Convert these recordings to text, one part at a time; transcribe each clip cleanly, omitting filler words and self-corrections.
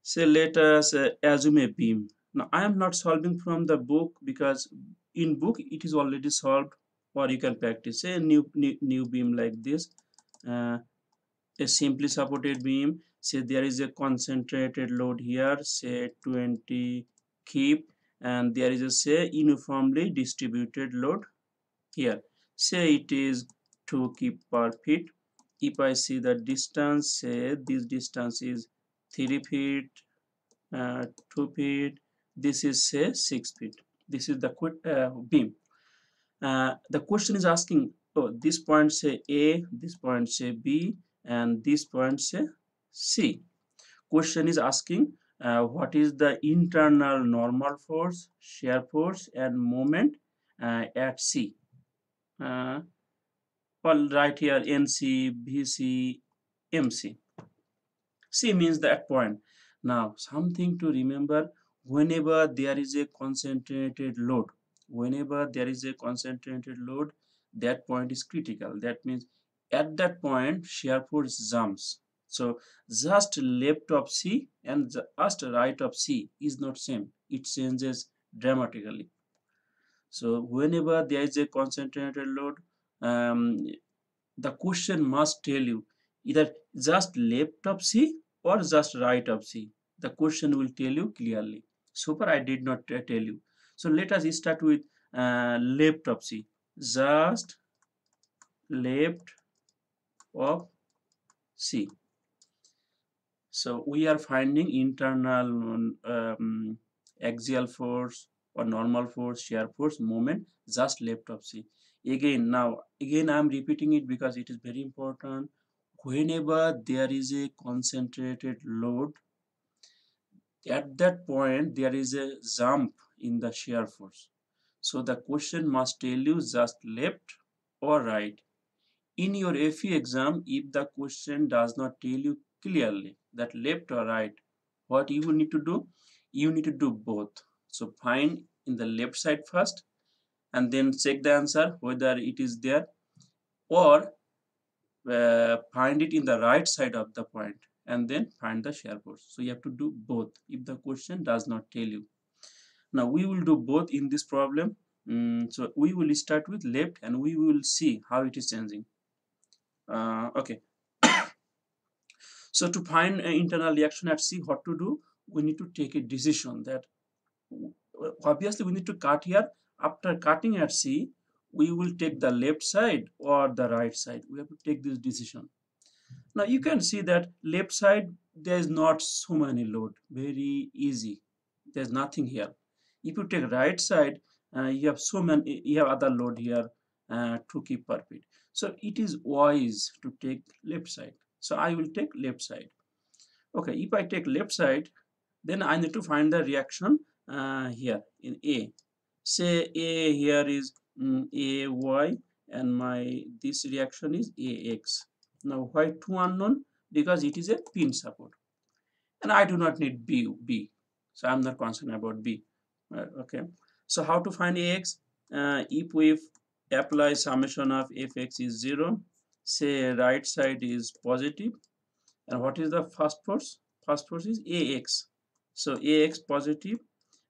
Say let us assume a beam. Now I am not solving from the book because in book it is already solved, or you can practice. Say a new beam like this, uh, a simply supported beam. Say there is a concentrated load here, say 20 keep, and there is a say uniformly distributed load here. Say it is 2 keep per feet. If I see the distance, say this distance is 3 feet, 2 feet, this is say 6 feet. This is the beam. The question is asking, oh, this point say A, this point say B, and this point say C. Question is asking what is the internal normal force, shear force, and moment at C. Uh, well, right here NC, BC, MC. C means that point. Now, something to remember, whenever there is a concentrated load, whenever there is a concentrated load, that point is critical. That means at that point, shear force jumps. So just left of C and just right of C is not same. It changes dramatically. So whenever there is a concentrated load, um, the question must tell you either just left of C or just right of C. The question will tell you clearly. Super, I did not tell you. So let us start with left of C. Just left of C. So we are finding internal axial force or normal force, shear force, moment, just left of C. Again, now, again I am repeating it because it is very important. Whenever there is a concentrated load, at that point there is a jump in the shear force. So the question must tell you just left or right. In your FE exam, if the question does not tell you clearly that left or right, what you will need to do? You need to do both. So find in the left side first and then check the answer whether it is there, or find it in the right side of the point and then find the shear force. So you have to do both if the question does not tell you. Now we will do both in this problem. So we will start with left and we will see how it is changing. Okay. So to find internal reaction at C, what to do? We need to take a decision that obviously we need to cut here. After cutting at C, we will take the left side or the right side. We have to take this decision. Now you can see that left side there is not so many load, very easy. There's nothing here. If you take right side, you have so many, you have other load here to keep per feet. So it is wise to take left side. So I will take left side. Okay, if I take left side, then I need to find the reaction here in A. Say A here is AY and my this reaction is AX. Now why two unknown? Because it is a pin support and I do not need B. So I'm not concerned about B. Okay. So how to find AX? If we apply summation of Fx is 0, say right side is positive, and what is the first force? First force is AX. So AX positive.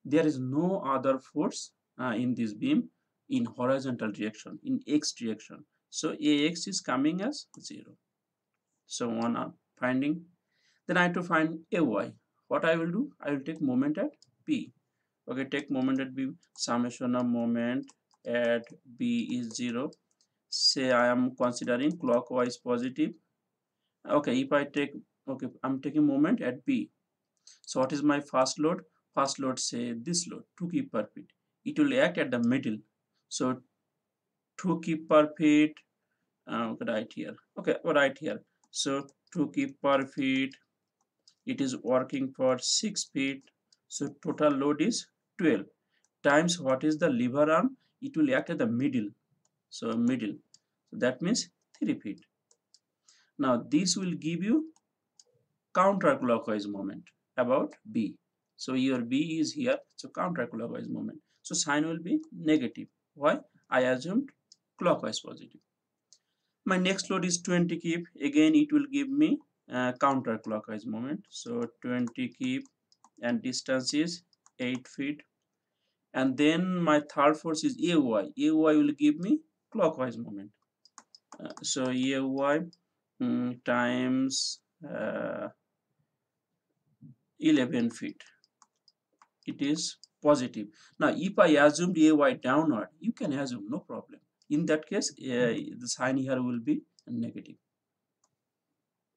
There is no other force in this beam in horizontal direction, in X direction. So AX is coming as 0. So one finding. Then I have to find AY. What I will do? I will take moment at B. Okay, take moment at B. Summation of moment at B is 0. Say I am considering clockwise positive. Okay, if I take, okay, I'm taking moment at B. So what is my first load? First load, say this load, 2 kip per feet. It will act at the middle. So 2 kip per feet, right here. Okay, right here. So 2 kip per feet, it is working for 6 feet. So total load is 12 times what is the lever arm? It will act at the middle. So middle. So that means 3 feet. Now this will give you counterclockwise moment about B. So your B is here, so counterclockwise moment. So sign will be negative. Why? I assumed clockwise positive. My next load is 20 kip. Again, it will give me counterclockwise moment. So 20 keep and distance is 8 feet, and then my third force is AY. AY will give me clockwise moment. So AY times 11 feet, it is positive. Now if I assumed AY downward, you can assume, no problem. In that case the sign here will be negative.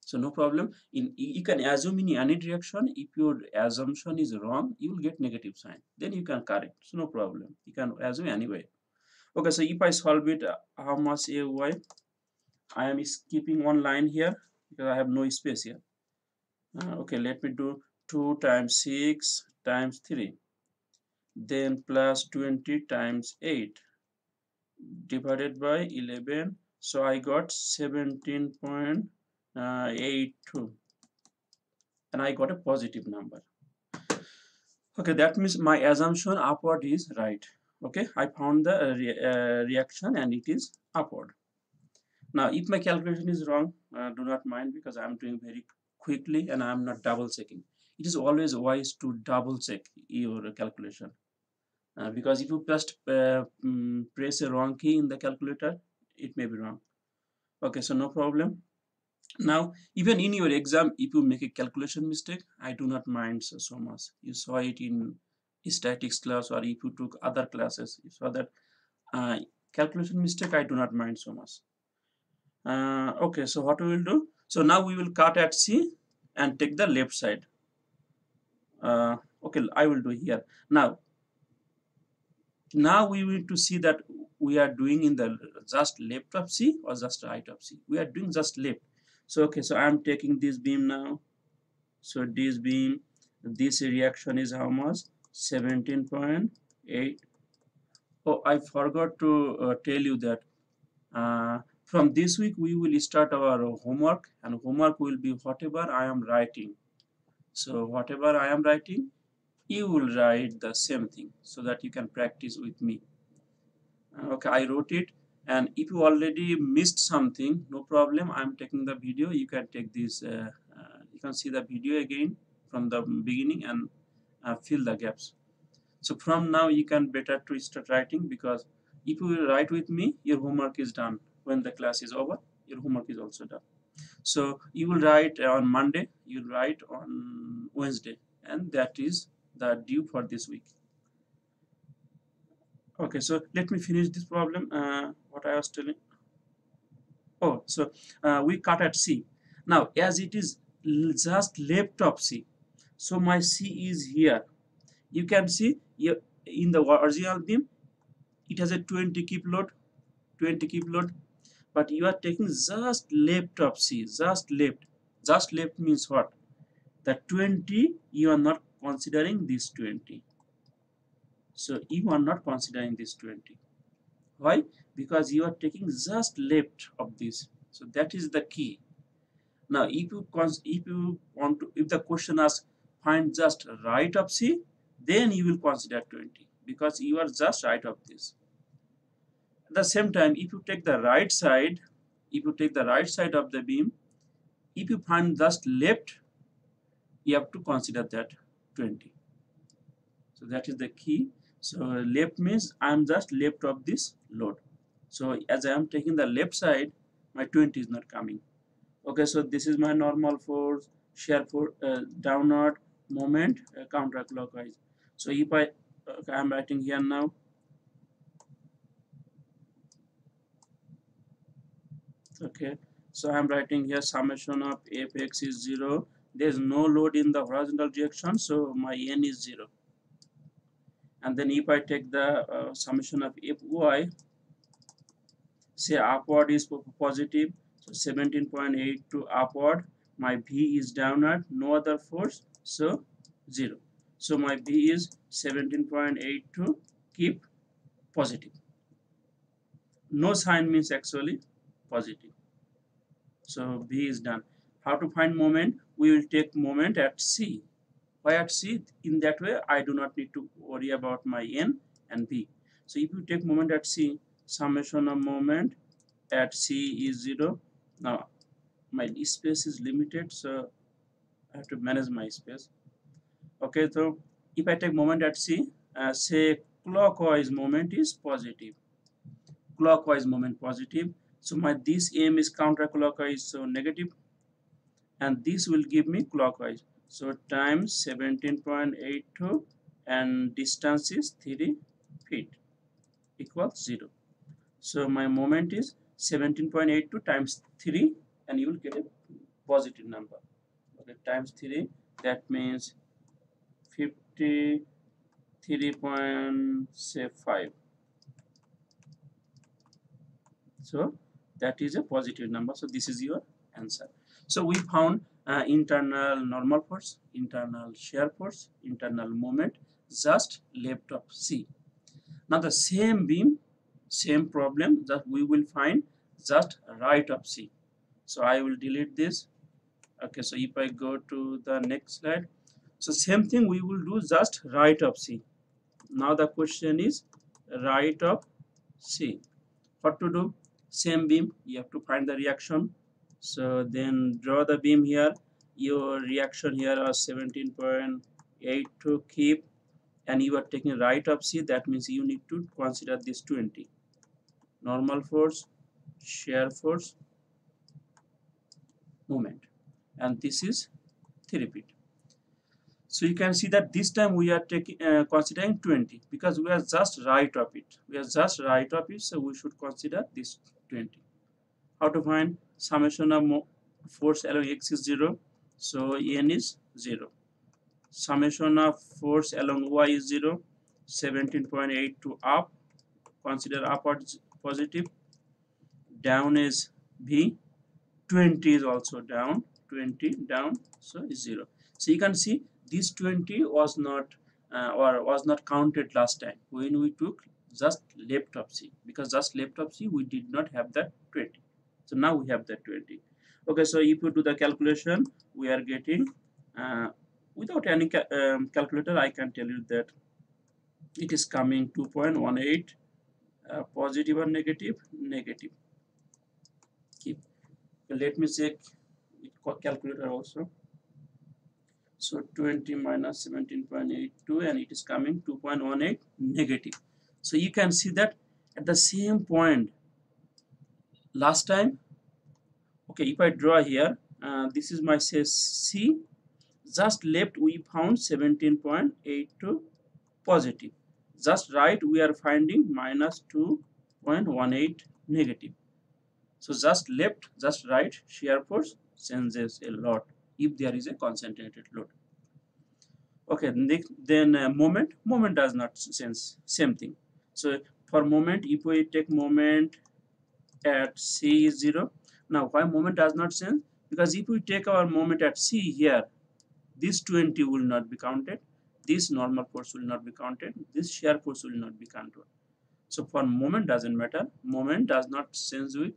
So no problem. You can assume in any direction. If your assumption is wrong, you will get negative sign. Then you can correct. So no problem. You can assume anyway. Okay, so if I solve it, how much AY? I am skipping one line here because I have no space here. Okay, let me do 2 times 6 times 3, then plus 20 times 8 divided by 11. So I got 17.82, and I got a positive number. Okay, that means my assumption upward is right. Okay, I found the reaction and it is upward. Now if my calculation is wrong, do not mind, because I am doing very quickly and I am not double checking. It is always wise to double check your calculation, because if you just press a wrong key in the calculator, it may be wrong. Okay, so no problem. Now even in your exam, if you make a calculation mistake, I do not mind so much. You saw it in statistics class, or if you took other classes, you saw that calculation mistake, I do not mind so much. Okay, so what we will do, so now we will cut at C and take the left side. Okay, I will do here. Now we need to see that we are doing in the just left of C or just right of C. We are doing just left. So okay, so I am taking this beam now. So this beam, this reaction is how much? 17.8. Oh, I forgot to tell you that from this week we will start our homework, and homework will be whatever I am writing. So whatever I am writing, you will write the same thing so that you can practice with me. Okay, I wrote it, and if you already missed something, no problem. I'm taking the video. You can take this. You can see the video again from the beginning and fill the gaps. So from now you can better to start writing, because if you will write with me, your homework is done. When the class is over, your homework is also done. So you will write on Monday, you will write on Wednesday, and that is the due for this week. Okay, so let me finish this problem. What I was telling. Oh, so we cut at C. Now as it is just left of C, so my C is here. You can see here in the original beam, it has a 20 keep load, 20 keep load, but you are taking just left of C, just left. Just left means what? The 20, you are not considering this 20. So you are not considering this 20. Why? Because you are taking just left of this. So that is the key. Now if you want to, if the question asks find just right of C, then you will consider 20, because you are just right of this. At the same time, if you take the right side, if you take the right side of the beam, if you find just left, you have to consider that 20. So that is the key. So left means I am just left of this load. So as I am taking the left side, my 20 is not coming. Okay, so this is my normal force, shear force, downward moment, counterclockwise. So if I am writing here now. Okay, so I'm writing here summation of fx is 0. There's no load in the horizontal direction, so my n is 0. And then if I take the summation of fy, say upward is positive, so 17.82 upward, my v is downward, no other force, so 0. So my v is 17.82, keep positive. No sign means actually positive. So B is done. How to find moment? We will take moment at C. Why at C? In that way, I do not need to worry about my N and B. So if you take moment at C, summation of moment at C is 0. Now my space is limited, so I have to manage my space. Okay, so if I take moment at C, say clockwise moment is positive, clockwise moment positive. So my this aim is counterclockwise, so negative, and this will give me clockwise. So times 17.82 and distance is 3 feet equals 0. So my moment is 17.82 times 3, and you will get a positive number. Okay, times 3, that means 53.5. So that is a positive number. So this is your answer. So we found internal normal force, internal shear force, internal moment just left of C. Now the same beam, same problem that we will find just right of C. So I will delete this. Okay, so if I go to the next slide, so same thing we will do just right of C. Now the question is right of C. What to do? Same beam, you have to find the reaction. So then draw the beam here. Your reaction here is 17.8 to keep, and you are taking right of C. That means you need to consider this 20. Normal force, shear force, moment, and this is 3 feet. So you can see that this time we are taking considering 20 because we are just right of it. We are just right of it, so we should consider this 20. How to find summation of force along x is 0, so n is 0. Summation of force along y is 0, 17.8 to up, consider upward positive. Down is v, 20 is also down, 20 down, so is 0. So you can see this 20 was not or was not counted last time when we took just left of C, because just left of C we did not have that 20. So now we have that 20. Okay, so if you do the calculation, we are getting without any calculator, I can tell you that it is coming 2.18, positive or negative, negative. Keep. Let me check with calculator also. So 20 minus 17.82, and it is coming 2.18 negative. So you can see that at the same point last time. Okay, if I draw here, this is my say C, just left we found 17.82 positive, just right we are finding minus 2.18 negative. So just left, just right, shear force changes a lot if there is a concentrated load. Okay, then moment does not change, same thing. So for moment, if we take moment at C is 0. Now why moment does not change? Because if we take our moment at C here, this 20 will not be counted, this normal force will not be counted, this shear force will not be counted. So for moment doesn't matter, moment does not change with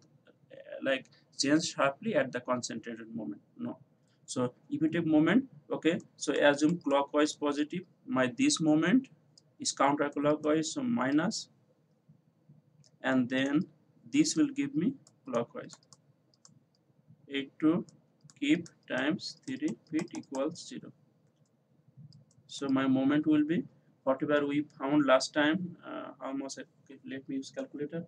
like change sharply at the concentrated moment, no. So if you take moment, okay, so assume clockwise positive, my this moment is counterclockwise, so minus, and then this will give me clockwise. 8 to keep times 3 feet equals 0. So my moment will be whatever we found last time. How much? Okay, let me use calculator.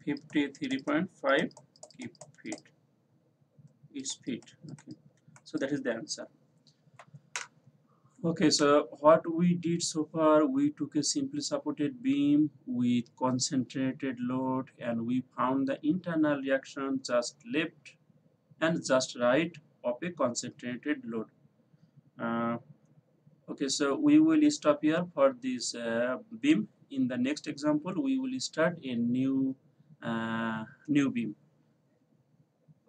53.5 keep feet is feet. Okay, so that is the answer. Okay, so what we did so far, we took a simply supported beam with concentrated load, and we found the internal reaction just left and just right of a concentrated load. Okay, so we will stop here for this beam. In the next example, we will start a new beam.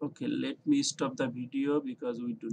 Okay, let me stop the video because we do